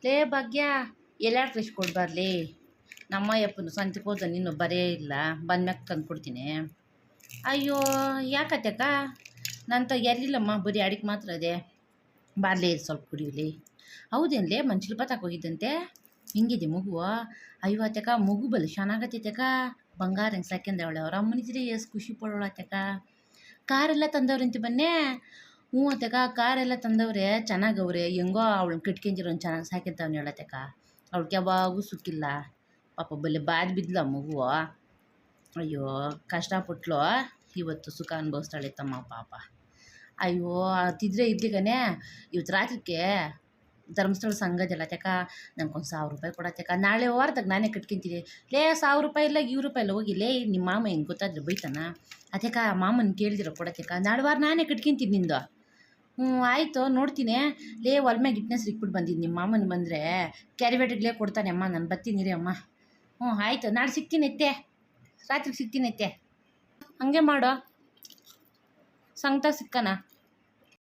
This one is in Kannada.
ಲೇ ಭಾಗ್ಯ ಎಲ್ಲಾರು ಕಳಿಸಿ ಕೊಡ್ಬಾರ್ಲಿ ನಮ್ಮ ಯಪ್ಪನು ಸಂತೆಗೆ ಹೋದ ನೀನು ಬರೇ ಇಲ್ಲ ಬಂದ್ಮ್ಯಾಕೆ ತಂದು ಕೊಡ್ತೀನಿ. ಅಯ್ಯೋ ಯಾಕತ್ತಕ್ಕ ನಂತ ಎಲ್ಲಿಲ್ಲಮ್ಮ ಬರೀ ಅಡಿಗೆ ಮಾತ್ರ ಅದೇ ಬಾರ್ಲೇ ಸ್ವಲ್ಪ ಕುಡಿಯಲಿ. ಹೌದೇನ್ಲೇ ಮನುಷ್ಯಲ್ಪ ಹೋಗಿದ್ದಂತೆ ಹಿಂಗಿದೆ ಮಗು. ಅಯ್ಯೋ ಅತ್ತಕ್ಕ ಮಗು ಬಲ್ಲ ಚೆನ್ನಾಗತ್ತೈತಕ್ಕ ಬಂಗಾರ ಹೆಂಗೆ ಸಾಕ್ಯಂದವಳೆ ಅವ್ರ ಅಮ್ಮನಿದ್ರೆ ಎಷ್ಟು ಖುಷಿ ಪಡೋಳತ್ತಕ್ಕ. ಕಾರೆಲ್ಲ ತಂದವ್ರಂತೆ ಬನ್ನೇ. ಹ್ಞೂ ಅತ್ತಕ್ಕ ಕಾರೆಲ್ಲ ತಂದವ್ರೆ ಚೆನ್ನಾಗವ್ರೆ ಹೆಂಗೋ ಅವಳನ್ನ ಕಟ್ಕೊಂಜಿರೋನು ಚೆನ್ನಾಗಿ ಸಾಕಿರ್ತಾವನೆ ಹೇಳತ್ತಕ್ಕ. ಅವಳಿಗೆ ಯಾವಾಗೂ ಸುಕ್ಕಿಲ್ಲ ಪಾಪ ಬಲ್ಲೆ ಬಾದ್ ಬಿದ್ಲ ಮಗು. ಅಯ್ಯೋ ಕಷ್ಟಪಟ್ಲು ಇವತ್ತು ಸುಖ ಅನುಭವಿಸ್ತಾಳೆ ತಮ್ಮ ಪಾಪ. ಅಯ್ಯೋ ಅದಿದ್ರೆ ಇದ್ಲಿಗನೆ ಇವತ್ತು ರಾತ್ರಿಗೆ ಧರ್ಮಸ್ಥಳ ಸಂಘದಲ್ಲ ತಕ್ಕ ನಂಗೊಂದು 1000 ರೂಪಾಯಿ ಕೊಡತ್ತಕ್ಕ. ನಾಳೆ ವಾರದಾಗ ನಾನೇ ಕಟ್ಕೊಂತೀನಿ. ಲೇ 1000 ರೂಪಾಯಿ ಇಲ್ಲ 2 ರೂಪಾಯಿ ಇಲ್ಲ ಹೋಗಿ ಲೇ ನಿಮ್ಮ ಮಾಮ ಹೆಂಗೆ ಗೊತ್ತಾದ್ರೆ ಬೈತಾನ. ಅದಕ್ಕ ಮಾಮನ ಕೇಳ್ದಿರೋ ಕೊಡತ್ತಕ್ಕ. ನಾಳೆ ವಾರ ನಾನೇ ಕಟ್ಕೊಂತೀನಿ ನಿಂದು. ಹ್ಞೂ ಆಯಿತು ನೋಡ್ತೀನಿ. ಲೇ ಹೊಲ್ಮ್ಯಾಗ ಇಟ್ನೆಸ್ ಇಕ್ಬಿಟ್ಟು ಬಂದಿದ್ದು ನಿಮ್ಮ ಮಾಮನ ಬಂದರೆ ಕ್ಯಾರಿಬೇಟಿಗ್ಲೇ ಕೊಡ್ತಾನೆ ಅಮ್ಮ. ನಾನು ಬರ್ತೀನಿ ರೀ ಅಮ್ಮ. ಹ್ಞೂ ಆಯಿತು ನಾಳೆ ಸಿಗ್ತೀನಿ ಎತ್ತೆ ರಾತ್ರಿಗೆ ಸಿಗ್ತೀನಿ ಎತ್ತೆ. ಹಂಗೆ ಮಾಡೋ ಸಂಗತ ಸಿಕ್ಕನ.